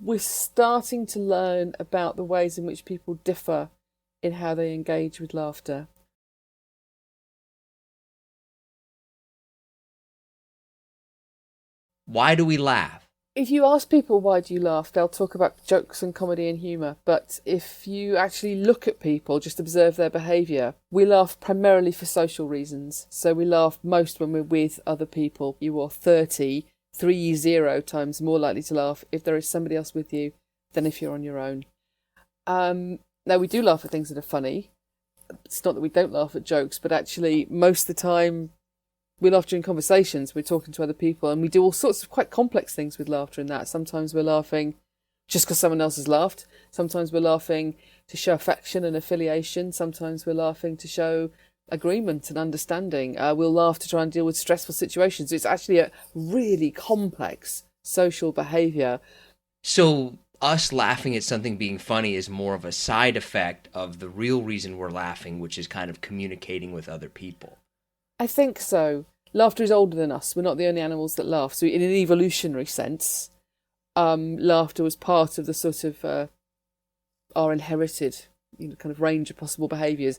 we're starting to learn about the ways in which people differ in how they engage with laughter. Why do we laugh? If you ask people why do you laugh, they'll talk about jokes and comedy and humour. But if you actually look at people, just observe their behaviour, we laugh primarily for social reasons. So we laugh most when we're with other people. You are 30 times more likely to laugh if there is somebody else with you than if you're on your own. Now, we do laugh at things that are funny. It's not that we don't laugh at jokes, but actually most of the time we laugh during conversations. We're talking to other people, and we do all sorts of quite complex things with laughter in that. Sometimes we're laughing just because someone else has laughed. Sometimes we're laughing to show affection and affiliation. Sometimes we're laughing to show agreement and understanding. We'll laugh to try and deal with stressful situations. It's actually a really complex social behaviour. So us laughing at something being funny is more of a side effect of the real reason we're laughing, which is kind of communicating with other people. I think so. Laughter is older than us. We're not the only animals that laugh. So in an evolutionary sense, laughter was part of the sort of our inherited kind of range of possible behaviours.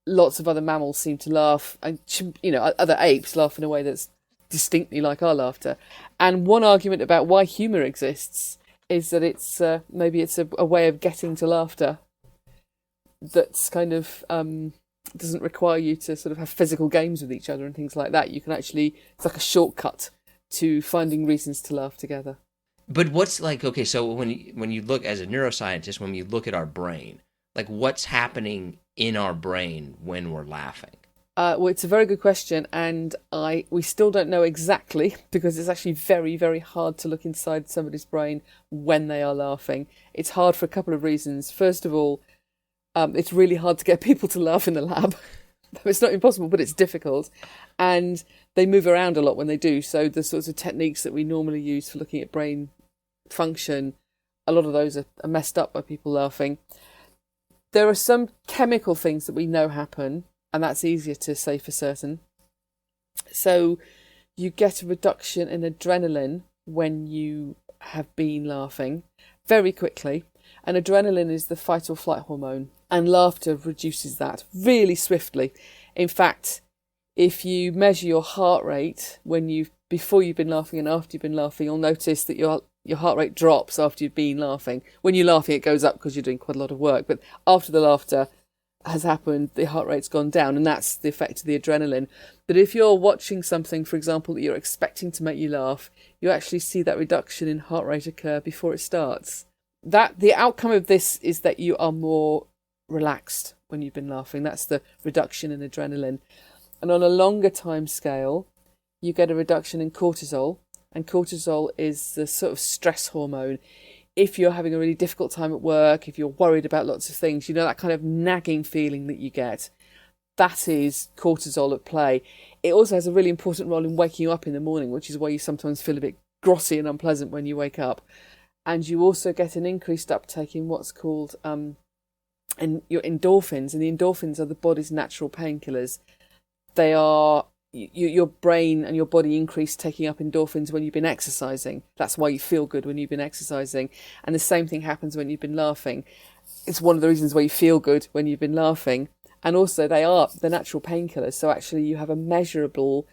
Lots of other mammals seem to laugh, and other apes laugh in a way that's distinctly like our laughter. And one argument about why humour exists is that it's maybe it's a way of getting to laughter that's kind of doesn't require you to sort of have physical games with each other and things like that. You can actually, it's like a shortcut to finding reasons to laugh together. But what's okay, so when you look as a neuroscientist, when you look at our brain, what's happening in our brain when we're laughing? Well, it's a very good question, and we still don't know exactly, because it's actually very, very hard to look inside somebody's brain when they are laughing. It's hard for a couple of reasons. First of all, it's really hard to get people to laugh in the lab. It's not impossible, but it's difficult. And they move around a lot when they do. So the sorts of techniques that we normally use for looking at brain function, a lot of those are messed up by people laughing. There are some chemical things that we know happen, and that's easier to say for certain. So you get a reduction in adrenaline when you have been laughing very quickly. And adrenaline is the fight or flight hormone, and laughter reduces that really swiftly. In fact, if you measure your heart rate before you've been laughing and after you've been laughing, you'll notice that your heart rate drops after you've been laughing. When you're laughing, it goes up because you're doing quite a lot of work. But after the laughter has happened, the heart rate's gone down, and that's the effect of the adrenaline. But if you're watching something, for example, that you're expecting to make you laugh, you actually see that reduction in heart rate occur before it starts. The outcome of this is that you are more relaxed when you've been laughing. That's the reduction in adrenaline. And on a longer time scale, you get a reduction in cortisol. And cortisol is the sort of stress hormone. If you're having a really difficult time at work, if you're worried about lots of things, that kind of nagging feeling that you get, that is cortisol at play. It also has a really important role in waking you up in the morning, which is why you sometimes feel a bit grotty and unpleasant when you wake up. And you also get an increased uptake in what's called your endorphins. And the endorphins are the body's natural painkillers. They are your brain and your body increase taking up endorphins when you've been exercising. That's why you feel good when you've been exercising. And the same thing happens when you've been laughing. It's one of the reasons why you feel good when you've been laughing. And also they are the natural painkillers. So actually you have a measurable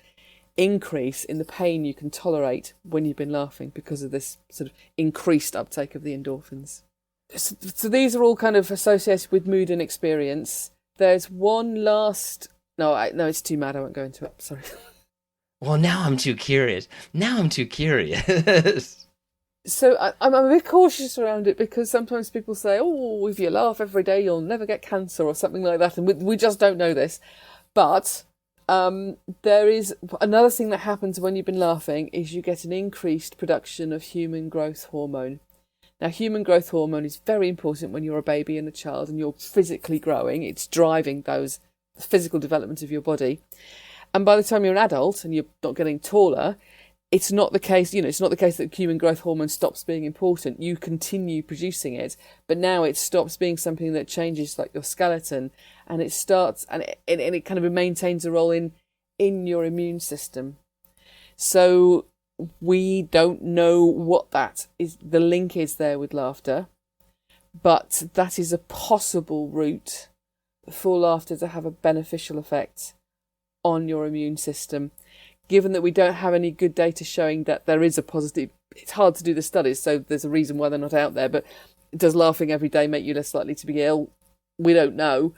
increase in the pain you can tolerate when you've been laughing because of this sort of increased uptake of the endorphins. So these are all kind of associated with mood and experience. There's one last... No, it's too mad. I won't go into it. Sorry. Well, now I'm too curious. So I'm a bit cautious around it because sometimes people say, oh, if you laugh every day, you'll never get cancer or something like that. And we just don't know this. But there is another thing that happens when you've been laughing is you get an increased production of human growth hormone. Now, human growth hormone is very important when you're a baby and a child and you're physically growing. It's driving the physical development of your body. And by the time you're an adult and you're not getting taller, it's not the case, it's not the case that human growth hormone stops being important. You continue producing it, but now it stops being something that changes like your skeleton, and it starts, and it kind of maintains a role in your immune system. So We don't know what that is, the link is there with laughter, but that is a possible route for laughter to have a beneficial effect on your immune system. Given that we don't have any good data showing that there is a positive, it's hard to do the studies, so there's a reason why they're not out there, but does laughing every day make you less likely to be ill? We don't know,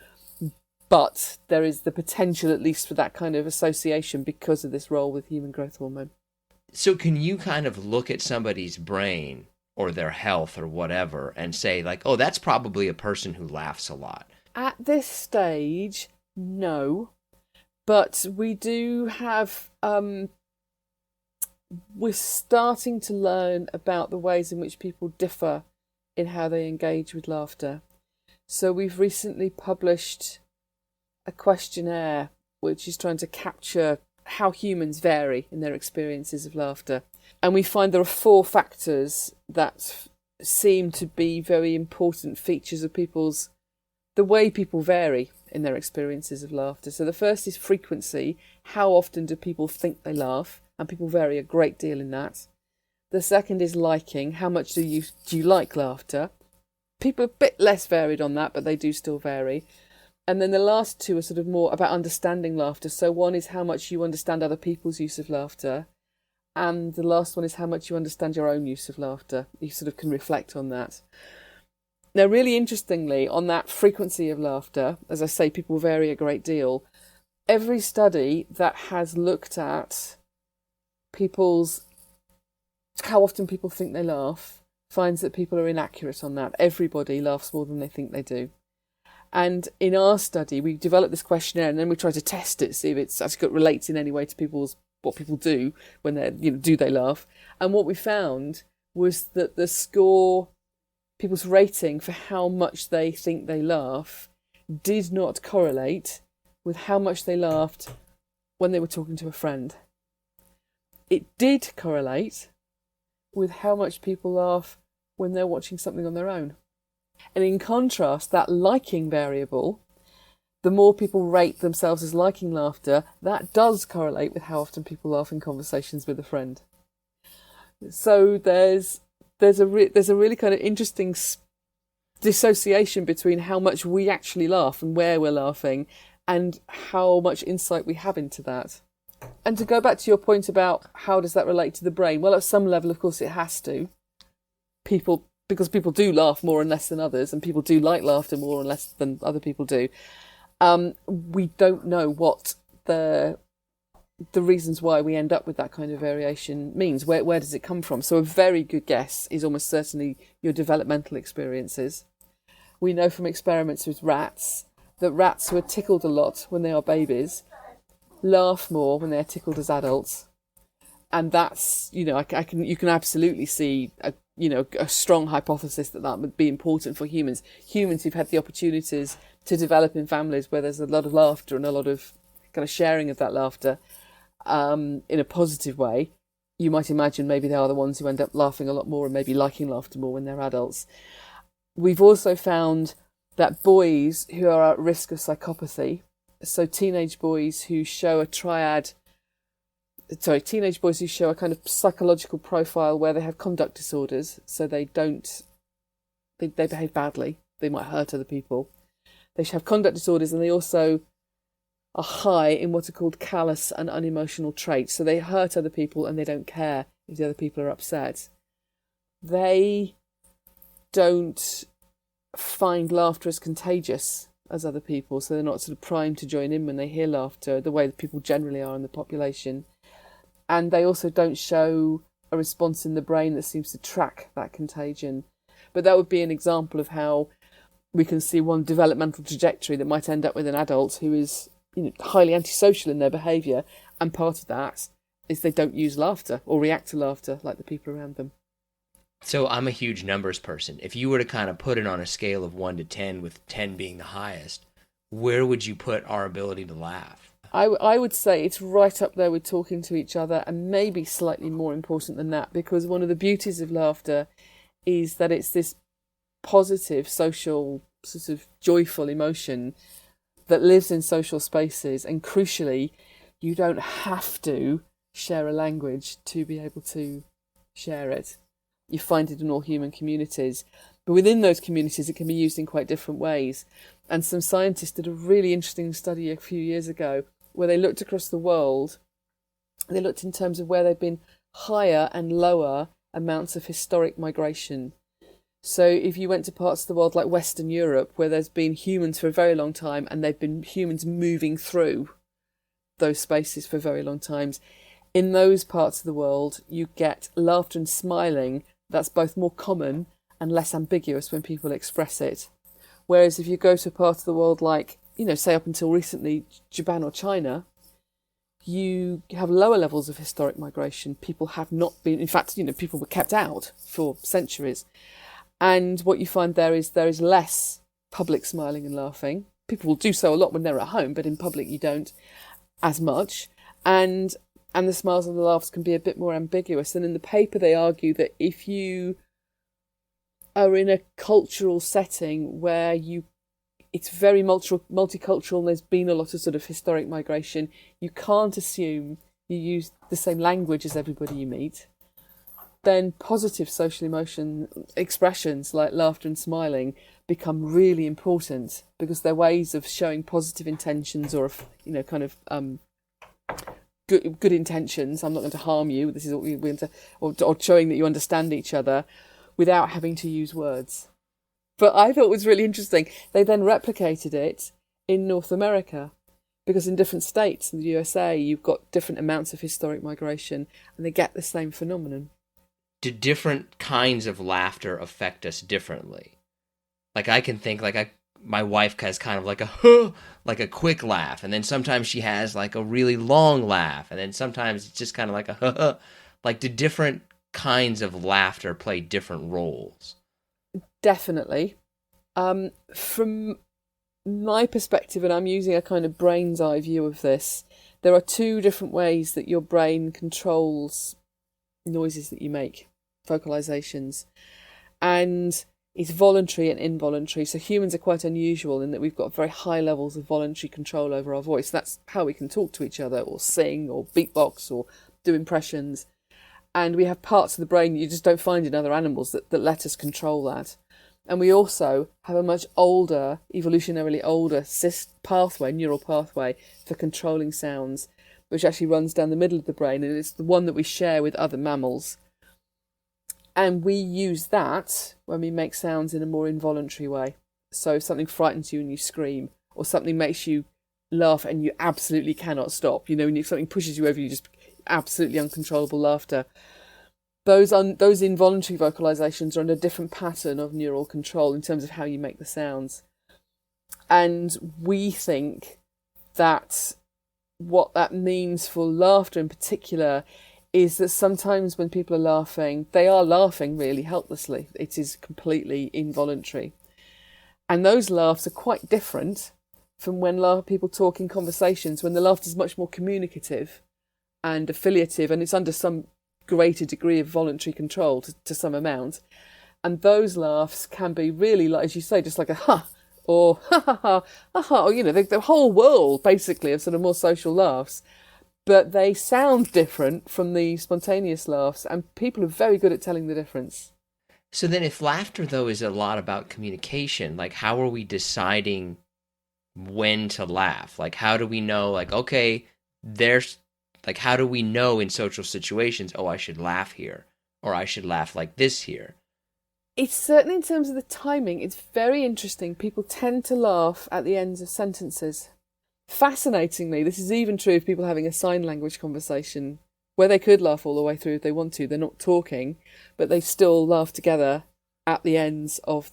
but there is the potential at least for that kind of association because of this role with human growth hormone. So can you kind of look at somebody's brain or their health or whatever and say like, oh, that's probably a person who laughs a lot? At this stage, no. But we do have, we're starting to learn about the ways in which people differ in how they engage with laughter. So we've recently published a questionnaire which is trying to capture how humans vary in their experiences of laughter. And we find there are 4 factors that seem to be very important features of the way people vary in their experiences of laughter. So the first is frequency. How often do people think they laugh? And people vary a great deal in that. The second is liking. How much do you like laughter? People are a bit less varied on that, but they do still vary. And then the last 2 are sort of more about understanding laughter. So one is how much you understand other people's use of laughter. And the last one is how much you understand your own use of laughter. You sort of can reflect on that. Now, really interestingly, on that frequency of laughter, as I say, people vary a great deal. Every study that has looked at how often people think they laugh finds that people are inaccurate on that. Everybody laughs more than they think they do. And in our study, we developed this questionnaire and then we tried to test it, see if it's actually relates in any way to what people do when they're, do they laugh? And what we found was that the score, people's rating for how much they think they laugh, did not correlate with how much they laughed when they were talking to a friend. It did correlate with how much people laugh when they're watching something on their own. And in contrast, that liking variable, the more people rate themselves as liking laughter, that does correlate with how often people laugh in conversations with a friend. So there's a really kind of interesting dissociation between how much we actually laugh and where we're laughing and how much insight we have into that. And to go back to your point about how does that relate to the brain, well, at some level, of course, it has to. Because people do laugh more and less than others, and people do like laughter more and less than other people do. We don't know what the reasons why we end up with that kind of variation means. Where does it come from? So a very good guess is almost certainly your developmental experiences. We know from experiments with rats that rats who are tickled a lot when they are babies laugh more when they're tickled as adults. And that's, you can absolutely see a strong hypothesis that would be important for humans. Humans who've had the opportunities to develop in families where there's a lot of laughter and a lot of kind of sharing of that laughter in a positive way. You might imagine maybe they are the ones who end up laughing a lot more and maybe liking laughter more when they're adults. We've also found that boys who are at risk of psychopathy, so teenage boys who show a kind of psychological profile where they have conduct disorders, so they behave badly, they might hurt other people. They have conduct disorders, and they also are high in what are called callous and unemotional traits, so they hurt other people and they don't care if the other people are upset. They don't find laughter as contagious as other people, so they're not sort of primed to join in when they hear laughter the way that people generally are in the population. And they also don't show a response in the brain that seems to track that contagion. But that would be an example of how we can see one developmental trajectory that might end up with an adult who is highly antisocial in their behaviour, and part of that is they don't use laughter or react to laughter like the people around them. So I'm a huge numbers person. If you were to kind of put it on a scale of 1 to 10, with 10 being the highest, where would you put our ability to laugh? I would say it's right up there with talking to each other, and maybe slightly more important than that, because one of the beauties of laughter is that it's this positive, social, sort of joyful emotion that lives in social spaces, and crucially, you don't have to share a language to be able to share it. You find it in all human communities. But within those communities, it can be used in quite different ways. And some scientists did a really interesting study a few years ago where they looked across the world. They looked in terms of where there'd been higher and lower amounts of historic migration. So if you went to parts of the world like Western Europe, where there's been humans for a very long time and they've been humans moving through those spaces for very long times, in those parts of the world, you get laughter and smiling that's both more common and less ambiguous when people express it. Whereas if you go to a part of the world like, say up until recently, Japan or China, you have lower levels of historic migration. People have not been, in fact, people were kept out for centuries. And what you find there is less public smiling and laughing. People will do so a lot when they're at home, but in public you don't as much. And the smiles and the laughs can be a bit more ambiguous. And in the paper they argue that if you are in a cultural setting where it's very multicultural and there's been a lot of sort of historic migration, you can't assume you use the same language as everybody you meet. Then positive social emotion expressions like laughter and smiling become really important because they're ways of showing positive intentions or, good intentions. I'm not going to harm you. This is what we're going to, or showing that you understand each other without having to use words. But I thought it was really interesting. They then replicated it in North America because in different states in the USA, you've got different amounts of historic migration and they get the same phenomenon. Do different kinds of laughter affect us differently? Like I can think my wife has kind of like a quick laugh, and then sometimes she has like a really long laugh, and then sometimes it's just kind of like a like do different kinds of laughter play different roles? Definitely. From my perspective, and I'm using a kind of brain's eye view of this, there are two different ways that your brain controls noises that you make, vocalizations, and it's voluntary and involuntary. So humans are quite unusual in that we've got very high levels of voluntary control over our voice. That's how we can talk to each other or sing or beatbox or do impressions. And we have parts of the brain that you just don't find in other animals that let us control that. And we also have a much older, evolutionarily older neural pathway for controlling sounds, which actually runs down the middle of the brain, and it's the one that we share with other mammals. And we use that when we make sounds in a more involuntary way. So if something frightens you and you scream, or something makes you laugh and you absolutely cannot stop, when something pushes you over, you just absolutely uncontrollable laughter. Those involuntary vocalizations are on a different pattern of neural control in terms of how you make the sounds. And we think that what that means for laughter in particular is that sometimes when people are laughing, they are laughing really helplessly. It is completely involuntary. And those laughs are quite different from when people talk in conversations, when the laughter is much more communicative and affiliative, and it's under some greater degree of voluntary control to some amount. And those laughs can be really, like, as you say, just like a ha, or ha ha ha, ha ha, or, the whole world basically of sort of more social laughs. But they sound different from the spontaneous laughs, and people are very good at telling the difference. So then if laughter, though, is a lot about communication, like how are we deciding when to laugh? Like how do we know, like, okay, how do we know in social situations, I should laugh here, or I should laugh like this here? It's certainly in terms of the timing, it's very interesting. People tend to laugh at the ends of sentences. Fascinatingly, this is even true of people having a sign language conversation where they could laugh all the way through if they want to. They're not talking, but they still laugh together at the ends of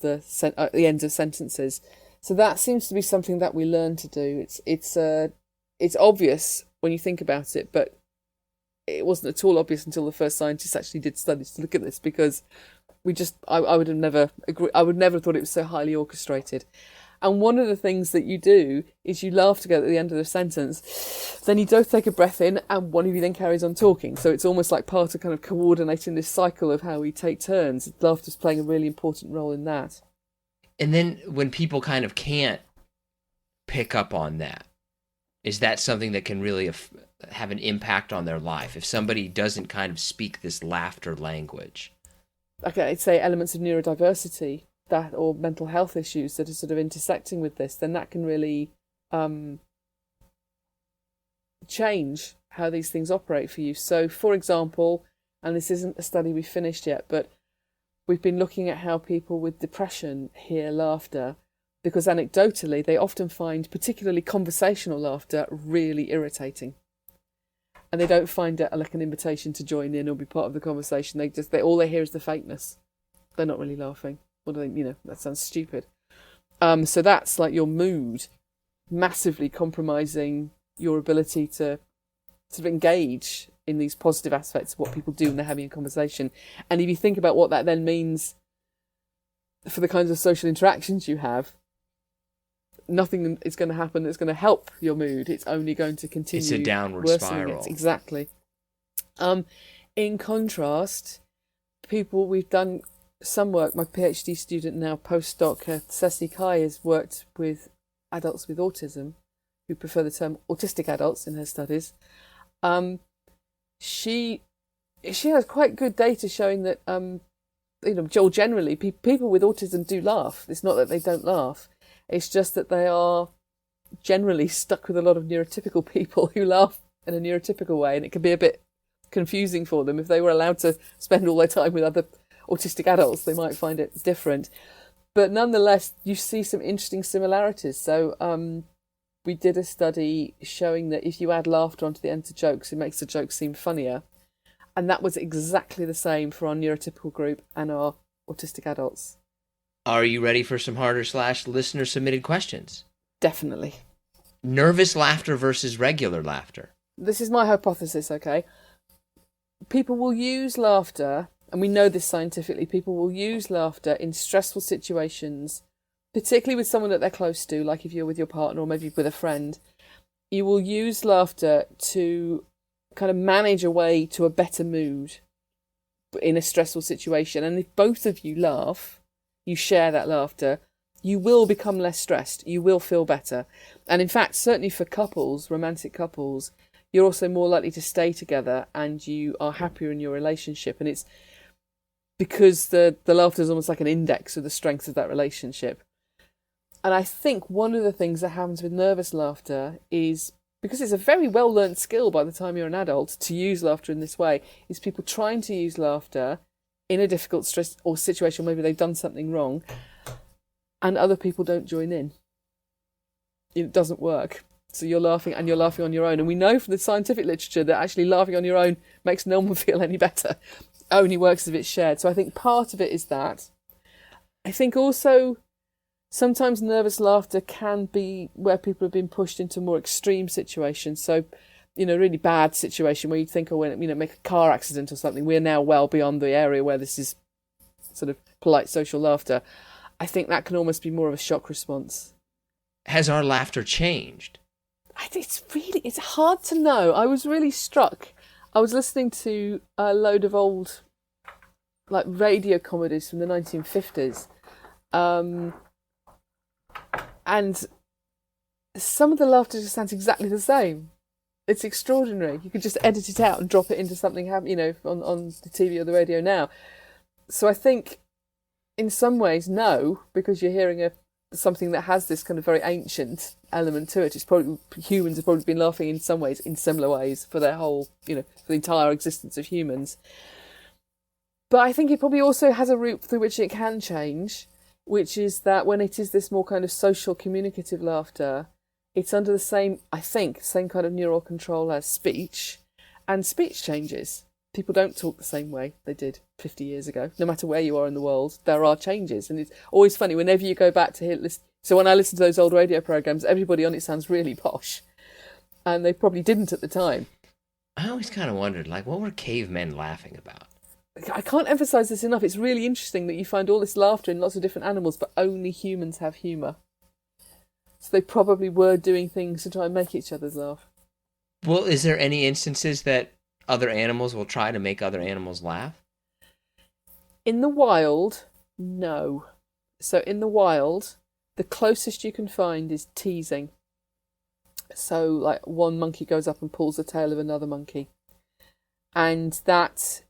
sentences. So that seems to be something that we learn to do. It's obvious when you think about it, but it wasn't at all obvious until the first scientists actually did studies to look at this, because I would have never agree. I would never have thought it was so highly orchestrated. And one of the things that you do is you laugh together at the end of the sentence, then you both take a breath in, and one of you then carries on talking. So it's almost like part of kind of coordinating this cycle of how we take turns. Laughter's playing a really important role in that. And then when people kind of can't pick up on that, Is that something that can really have an impact on their life if somebody doesn't kind of speak this laughter language? Okay, I'd say elements of neurodiversity that or mental health issues that are sort of intersecting with this, then that can really change how these things operate for you. So, for example, and this isn't a study we've finished yet, but we've been looking at how people with depression hear laughter, because anecdotally they often find particularly conversational laughter really irritating. And they don't find it like an invitation to join in or be part of the conversation. They all they hear is the fakeness. They're not really laughing. Or they, that sounds stupid. So that's like your mood massively compromising your ability to sort of engage in these positive aspects of what people do when they're having a conversation. And if you think about what that then means for the kinds of social interactions you have, nothing is going to happen that's going to help your mood. It's only going to continue. It's a downward spiral. Exactly. In contrast, we've done some work. My PhD student now, postdoc Sophie Scotts, has worked with adults with autism, who prefer the term autistic adults in her studies. She has quite good data showing that generally people with autism do laugh. It's not that they don't laugh. It's just that they are generally stuck with a lot of neurotypical people who laugh in a neurotypical way, and it can be a bit confusing for them. If they were allowed to spend all their time with other autistic adults, they might find it different. But nonetheless, you see some interesting similarities. So we did a study showing that if you add laughter onto the end of jokes, it makes the joke seem funnier. And that was exactly the same for our neurotypical group and our autistic adults. Are you ready for some harder / listener submitted questions? Definitely. Nervous laughter versus regular laughter. This is my hypothesis, okay? People will use laughter, and we know this scientifically, people will use laughter in stressful situations, particularly with someone that they're close to, like if you're with your partner or maybe with a friend. You will use laughter to kind of manage a way to a better mood in a stressful situation. And if both of you laugh, you share that laughter, you will become less stressed. You will feel better. And in fact, certainly for couples, romantic couples, you're also more likely to stay together and you are happier in your relationship. And it's because the laughter is almost like an index of the strength of that relationship. And I think one of the things that happens with nervous laughter is, because it's a very well learned skill by the time you're an adult to use laughter in this way, is people trying to use laughter in a difficult stress or situation, maybe they've done something wrong, and other people don't join in. It doesn't work. So you're laughing on your own. And we know from the scientific literature that actually laughing on your own makes no one feel any better. It only works if it's shared. So I think part of it is that. I think also sometimes nervous laughter can be where people have been pushed into more extreme situations. So, really bad situation where you'd think, make a car accident or something. We're now well beyond the area where this is sort of polite social laughter. I think that can almost be more of a shock response. Has our laughter changed? It's hard to know. I was really struck. I was listening to a load of old radio comedies from the 1950s. And some of the laughter just sounds exactly the same. It's extraordinary. You could just edit it out and drop it into something, on the TV or the radio now. So I think in some ways, no, because you're hearing something that has this kind of very ancient element to it. It's probably, humans have probably been laughing in some ways, in similar ways, for their whole, for the entire existence of humans. But I think it probably also has a route through which it can change, which is that when it is this more kind of social communicative laughter, it's under the same kind of neural control as speech, and speech changes. People don't talk the same way they did 50 years ago. No matter where you are in the world, there are changes. And it's always funny, whenever you go back to hear... So when I listen to those old radio programmes, everybody on it sounds really posh. And they probably didn't at the time. I always kind of wondered, what were cavemen laughing about? I can't emphasise this enough. It's really interesting that you find all this laughter in lots of different animals, but only humans have humour. So they probably were doing things to try and make each other's laugh. Well, is there any instances that other animals will try to make other animals laugh? In the wild, no. So in the wild, the closest you can find is teasing. So like one monkey goes up and pulls the tail of another monkey, and that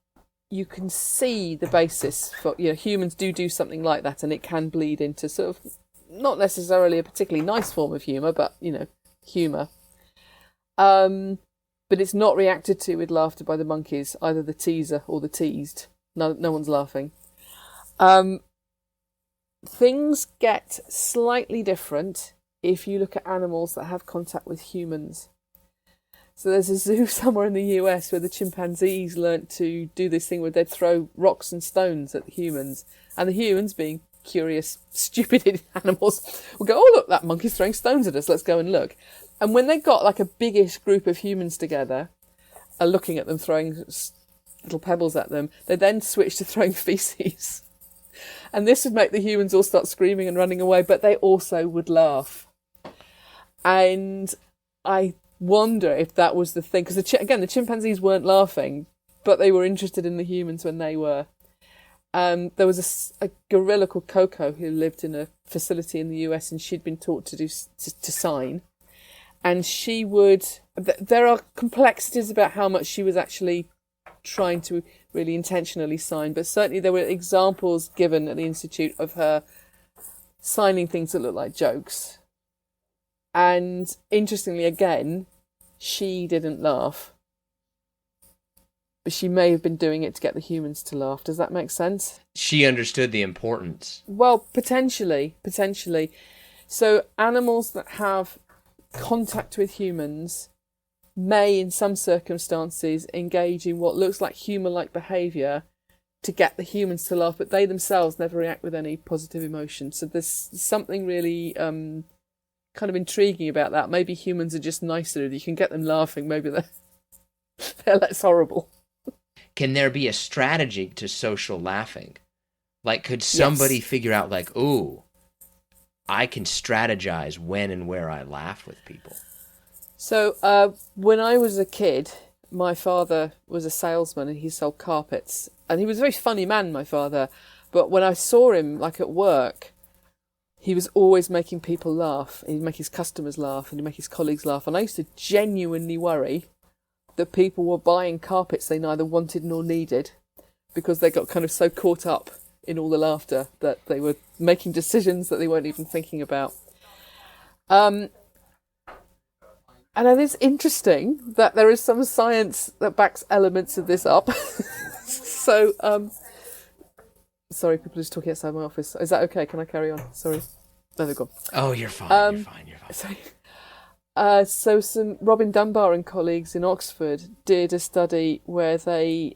you can see the basis for, humans do something like that, and it can bleed into sort of not necessarily a particularly nice form of humour, but humour. But it's not reacted to with laughter by the monkeys, either the teaser or the teased. No one's laughing. Things get slightly different if you look at animals that have contact with humans. So there's a zoo somewhere in the US where the chimpanzees learnt to do this thing where they'd throw rocks and stones at the humans. And the humans, being curious, stupid animals, would go, oh, look, that monkey's throwing stones at us, let's go and look. And when they got like a biggish group of humans together, looking at them, throwing little pebbles at them, they then switched to throwing feces. And this would make the humans all start screaming and running away, but they also would laugh. And I wonder if that was the thing, because the chimpanzees weren't laughing, but they were interested in the humans when they were. There was a gorilla called Coco who lived in a facility in the US, and she'd been taught to sign. And she would. There are complexities about how much she was actually trying to really intentionally sign, but certainly there were examples given at the Institute of her signing things that look like jokes. And interestingly, again, she didn't laugh. But she may have been doing it to get the humans to laugh. Does that make sense? She understood the importance. Well, potentially. So animals that have contact with humans may, in some circumstances, engage in what looks like humour-like behaviour to get the humans to laugh, but they themselves never react with any positive emotion. So there's something really kind of intriguing about that. Maybe humans are just nicer. If you can get them laughing, maybe they're less horrible. Can there be a strategy to social laughing? Like, could somebody figure out, like, ooh, I can strategize when and where I laugh with people? So when I was a kid, my father was a salesman and he sold carpets. And he was a very funny man, my father. But when I saw him, like at work, he was always making people laugh. He'd make his customers laugh and he'd make his colleagues laugh. And I used to genuinely worry that people were buying carpets they neither wanted nor needed because they got kind of so caught up in all the laughter that they were making decisions that they weren't even thinking about. And it is interesting that there is some science that backs elements of this up. So, sorry, people are just talking outside my office. Is that okay? Can I carry on? Sorry. No, they're gone. Oh, you're fine. You're fine. Sorry. So some Robin Dunbar and colleagues in Oxford did a study where they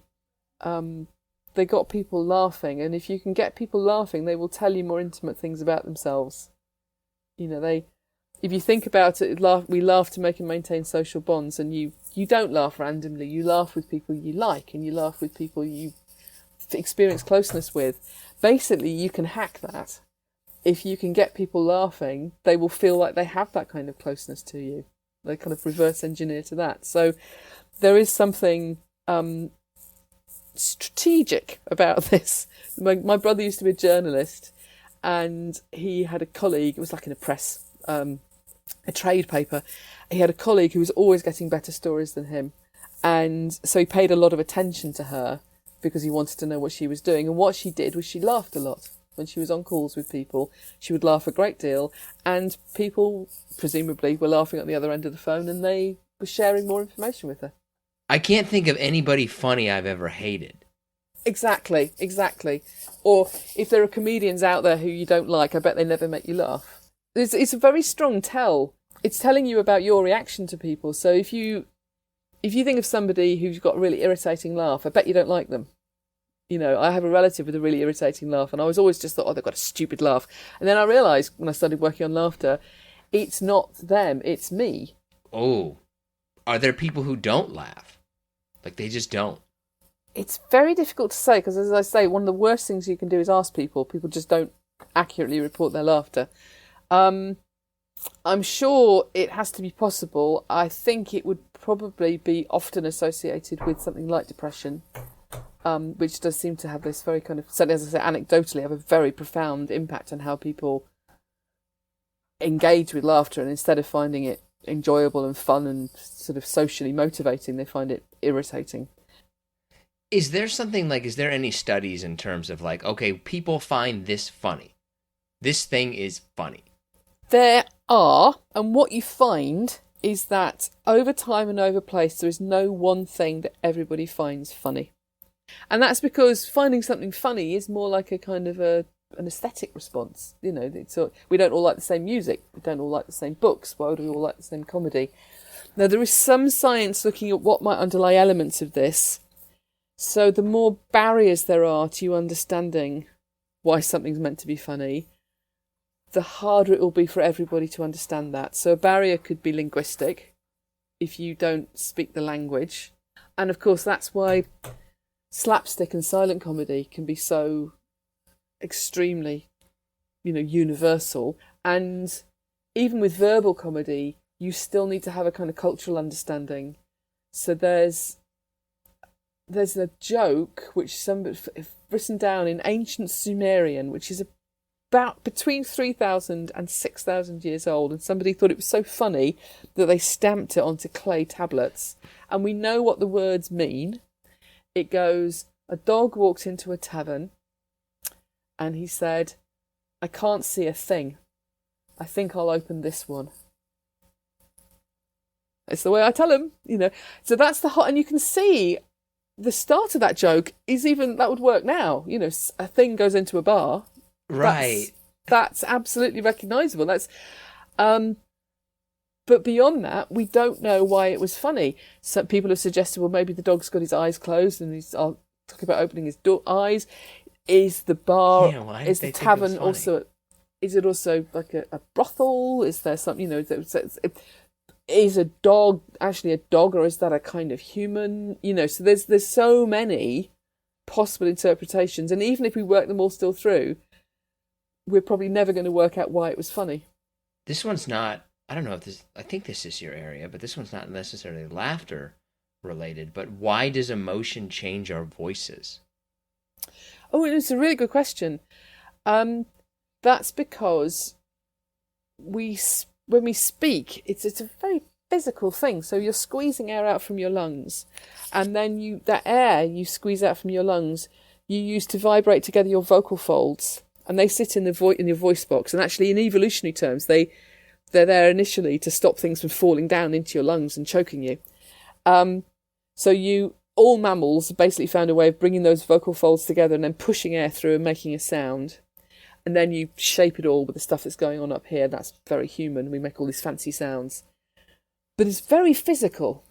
got people laughing, and if you can get people laughing, they will tell you more intimate things about themselves. If you think about it, we laugh to make and maintain social bonds, and you don't laugh randomly. You laugh with people you like, and you laugh with people you experience closeness with. Basically, you can hack that. If you can get people laughing, they will feel like they have that kind of closeness to you. They kind of reverse engineer to that. So there is something strategic about this. My brother used to be a journalist, and he had a colleague. It was like in a press, a trade paper. He had a colleague who was always getting better stories than him, and so he paid a lot of attention to her because he wanted to know what she was doing. And what she did was she laughed a lot. When she was on calls with people, she would laugh a great deal, and people presumably were laughing at the other end of the phone, and they were sharing more information with her. I can't think of anybody funny I've ever hated. Exactly. Or if there are comedians out there who you don't like, I bet they never make you laugh. It's a very strong tell. It's telling you about your reaction to people. So if you think of somebody who's got a really irritating laugh, I bet you don't like them. I have a relative with a really irritating laugh, and I was always just thought, oh, they've got a stupid laugh. And then I realised when I started working on laughter, it's not them, it's me. Oh, are there people who don't laugh? Like, they just don't? It's very difficult to say, because as I say, one of the worst things you can do is ask people. People just don't accurately report their laughter. I'm sure it has to be possible. I think it would probably be often associated with something like depression. Which does seem to have this very kind of, certainly as I say, anecdotally, have a very profound impact on how people engage with laughter. And instead of finding it enjoyable and fun and sort of socially motivating. They find it irritating. Is there something like, is there any studies in terms of like, okay, people find this funny. This thing is funny. There are, and what you find is that over time and over place, there is no one thing that everybody finds funny. And that's because finding something funny is more like a kind of an aesthetic response. You know, we don't all like the same music. We don't all like the same books. Why do we all like the same comedy? Now, there is some science looking at what might underlie elements of this. So the more barriers there are to you understanding why something's meant to be funny, the harder it will be for everybody to understand that. So a barrier could be linguistic, if you don't speak the language. And of course, that's why slapstick and silent comedy can be so extremely, universal. And even with verbal comedy, you still need to have a kind of cultural understanding. So there's a joke which somebody written down in ancient Sumerian, which is about between 3,000 and 6,000 years old, and somebody thought it was so funny that they stamped it onto clay tablets. And we know what the words mean. It goes, a dog walked into a tavern and he said, I can't see a thing. I think I'll open this one. It's the way I tell him, So that's and you can see the start of that joke is that would work now. A thing goes into a bar. Right. That's absolutely recognisable. But beyond that, we don't know why it was funny. Some people have suggested, well, maybe the dog's got his eyes closed and he's talking about opening his eyes. Is the bar, is the tavern also, is it also like a brothel? Is there something, is a dog actually a dog, or is that a kind of human? So there's so many possible interpretations. And even if we work them all still through, we're probably never going to work out why it was funny. This one's not, I don't know if I think this is your area, but this one's not necessarily laughter related. But why does emotion change our voices? Oh, it's a really good question. That's because when we speak, it's a very physical thing. So you're squeezing air out from your lungs, and then that air you squeeze out from your lungs, you use to vibrate together your vocal folds, and they sit in in your voice box. And actually, in evolutionary terms, they're there initially to stop things from falling down into your lungs and choking you. All mammals basically found a way of bringing those vocal folds together and then pushing air through and making a sound. And then you shape it all with the stuff that's going on up here. That's very human. We make all these fancy sounds. But it's very physical.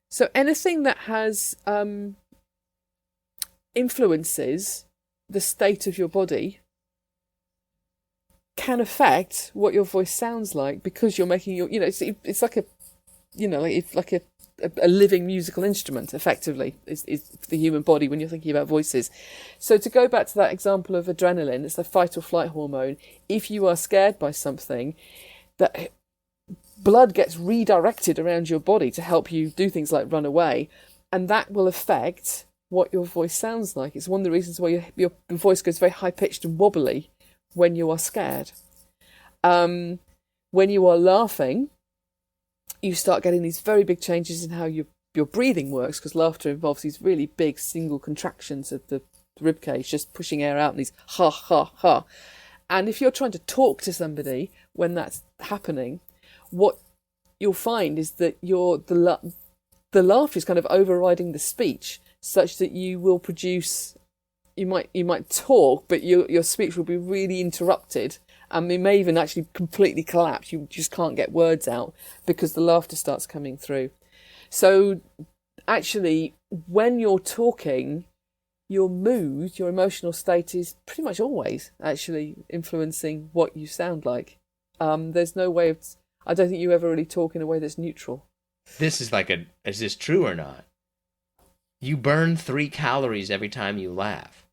So anything that has influences the state of your body can affect what your voice sounds like, because you're making it's like a living musical instrument, effectively, is the human body when you're thinking about voices. So to go back to that example of adrenaline, it's the fight or flight hormone. If you are scared by something, that blood gets redirected around your body to help you do things like run away, and that will affect what your voice sounds like. It's one of the reasons why your voice goes very high-pitched and wobbly when you are scared. When you are laughing, you start getting these very big changes in how your breathing works, because laughter involves these really big single contractions of the ribcage, just pushing air out, and these ha, ha, ha. And if you're trying to talk to somebody when that's happening, what you'll find is that the laugh is kind of overriding the speech, such that you will produce, you might talk, but your speech will be really interrupted. And it may even actually completely collapse. You just can't get words out because the laughter starts coming through. So actually, when you're talking, your mood, your emotional state is pretty much always actually influencing what you sound like. There's no way I don't think you ever really talk in a way that's neutral. This is is this true or not? You burn 3 calories every time you laugh.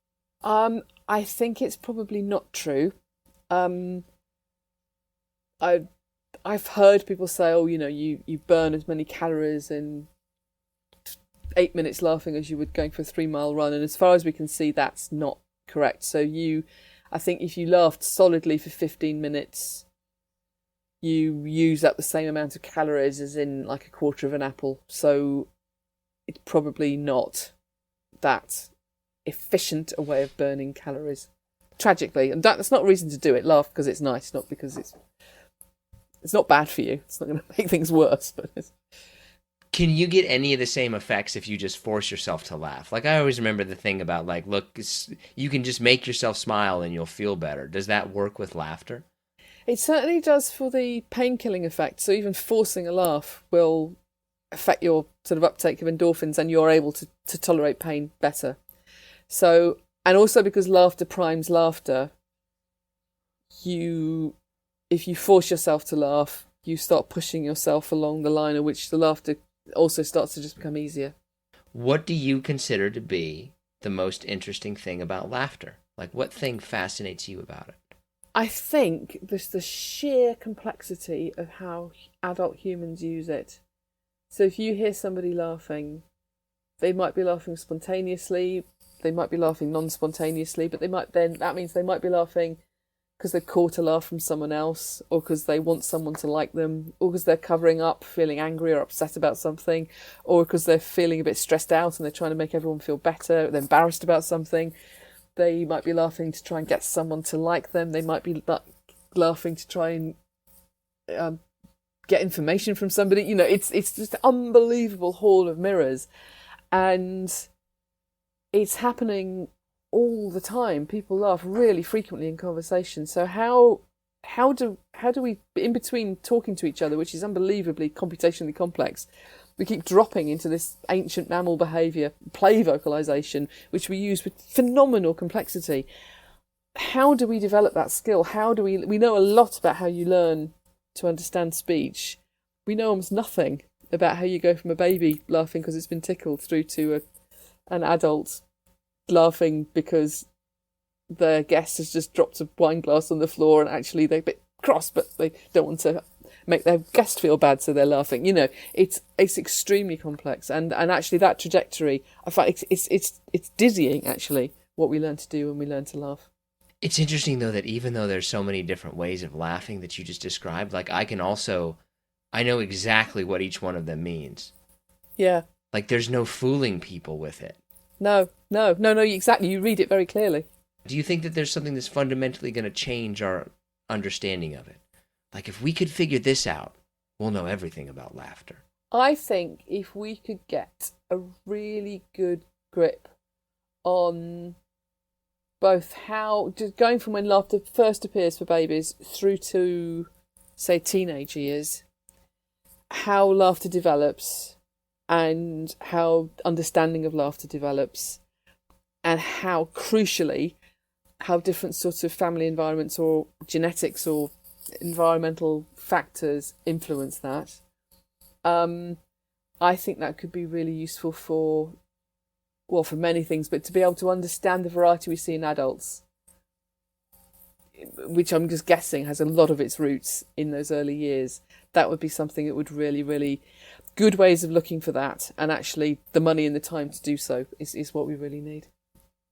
I think it's probably not true. I've heard people say, oh, you burn as many calories in 8 minutes laughing as you would going for a 3-mile run, and as far as we can see, that's not correct. So I think if you laughed solidly for 15 minutes, you use up the same amount of calories as in like a quarter of an apple. So it's probably not that efficient a way of burning calories. Tragically, and that's not a reason to do it. Laugh because it's nice, not because it's not bad for you. It's not going to make things worse. But can you get any of the same effects if you just force yourself to laugh? Like, I always remember the thing about, like, look, you can just make yourself smile and you'll feel better. Does that work with laughter? It certainly does for the pain-killing effect. So even forcing a laugh will affect your sort of uptake of endorphins, and you're able to tolerate pain better. So, and also because laughter primes laughter, if you force yourself to laugh, you start pushing yourself along the line at which the laughter also starts to just become easier. What do you consider to be the most interesting thing about laughter? Like, what thing fascinates you about it? I think there's the sheer complexity of how adult humans use it. So if you hear somebody laughing, they might be laughing spontaneously, they might be laughing non-spontaneously, but that means they might be laughing because they've caught a laugh from someone else, or because they want someone to like them, or because they're covering up, feeling angry or upset about something, or because they're feeling a bit stressed out and they're trying to make everyone feel better, they're embarrassed about something. They might be laughing to try and get someone to like them. They might be laughing to try and get information from somebody. You know, it's just an unbelievable hall of mirrors, and it's happening all the time. People laugh really frequently in conversation. So how do we, in between talking to each other, which is unbelievably computationally complex, we keep dropping into this ancient mammal behaviour, play vocalisation, which we use with phenomenal complexity. How do we develop that skill? We know a lot about how you learn to understand speech. We know almost nothing about how you go from a baby laughing because it's been tickled through to an adult laughing because their guest has just dropped a wine glass on the floor and actually they're a bit cross, but they don't want to make their guest feel bad, so they're laughing. You know, it's extremely complex, and actually that trajectory, I find it's dizzying actually what we learn to do when we learn to laugh. It's interesting though that even though there's so many different ways of laughing that you just described, like I know exactly what each one of them means. Yeah. Like there's no fooling people with it. No, exactly. You read it very clearly. Do you think that there's something that's fundamentally going to change our understanding of it? Like, if we could figure this out, we'll know everything about laughter. I think if we could get a really good grip on both how, just going from when laughter first appears for babies through to, say, teenage years, how laughter develops and how understanding of laughter develops, and how, crucially, how different sorts of family environments or genetics or environmental factors influence that. I think that could be really useful for many things, but to be able to understand the variety we see in adults, which I'm just guessing has a lot of its roots in those early years, that would be something that would really, really good ways of looking for that, and actually the money and the time to do so is what we really need.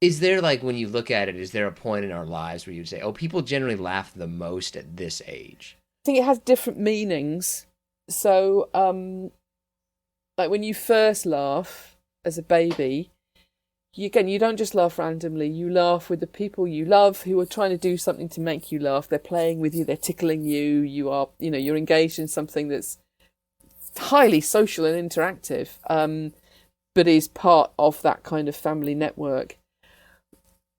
Is there, like, when you look at it, is there a point in our lives where you'd say, oh, people generally laugh the most at this age? I think it has different meanings. So, like when you first laugh as a baby, you don't just laugh randomly. You laugh with the people you love who are trying to do something to make you laugh. They're playing with you. They're tickling you. You're engaged in something that's highly social and interactive, but is part of that kind of family network.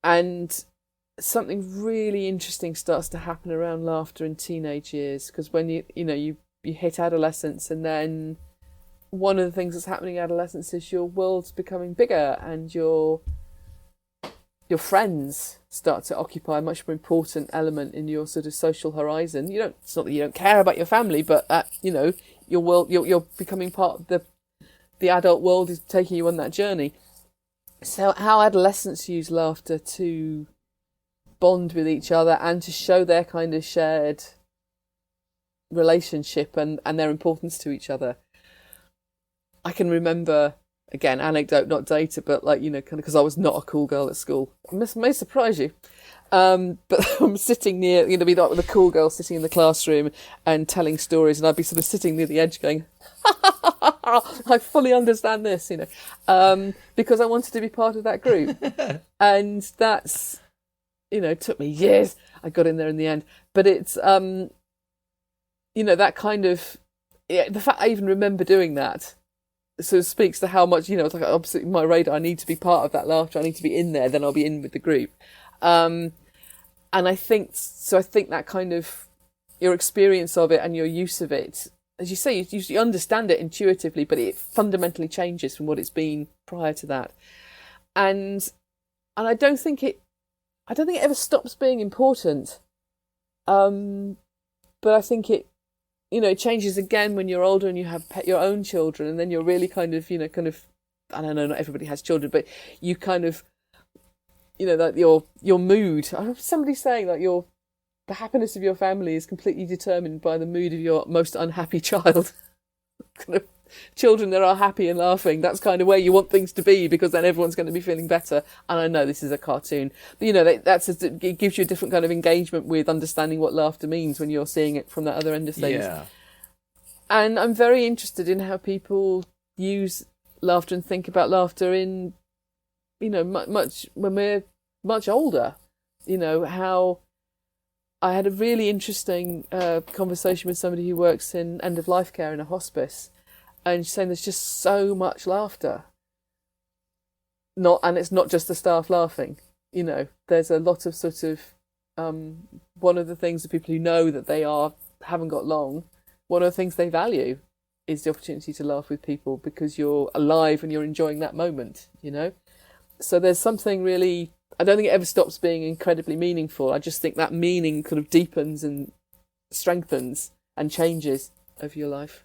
And something really interesting starts to happen around laughter in teenage years, because when you hit adolescence, and then one of the things that's happening in adolescence is your world's becoming bigger, and your friends start to occupy a much more important element in your sort of social horizon. It's not that you don't care about your family, but your world, you're becoming part of the adult world is taking you on that journey. So how adolescents use laughter to bond with each other and to show their kind of shared relationship and their importance to each other. I can remember again, anecdote, not data, but like, kind of because I was not a cool girl at school. This may surprise you. But I'm sitting near, be like with a cool girl sitting in the classroom and telling stories, and I'd be sort of sitting near the edge going, I fully understand this, because I wanted to be part of that group. And that's, it took me years. I got in there in the end. But it's, that kind of, the fact I even remember doing that sort of speaks to how much, it's like absolutely my radar. I need to be part of that laughter. I need to be in there. Then I'll be in with the group. And I think that kind of your experience of it and your use of it, as you say, you understand it intuitively, but it fundamentally changes from what it's been prior to that. And I don't think it ever stops being important. But I think it changes again when you're older and you have your own children, and then you're really kind of, I don't know, not everybody has children, but you kind of, that your mood. I remember somebody saying that the happiness of your family is completely determined by the mood of your most unhappy child. Kind of children that are happy and laughing, that's kind of where you want things to be, because then everyone's going to be feeling better. And I know this is a cartoon, but it gives you a different kind of engagement with understanding what laughter means when you're seeing it from that other end of things. Yeah. And I'm very interested in how people use laughter and think about laughter in, much when we're much older. How I had a really interesting conversation with somebody who works in end-of-life care in a hospice, and she's saying there's just so much laughter. And it's not just the staff laughing. There's a lot of sort of one of the things that people who know that they haven't got long, one of the things they value is the opportunity to laugh with people because you're alive and you're enjoying that moment. So there's something really, I don't think it ever stops being incredibly meaningful. I just think that meaning kind of deepens and strengthens and changes over your life.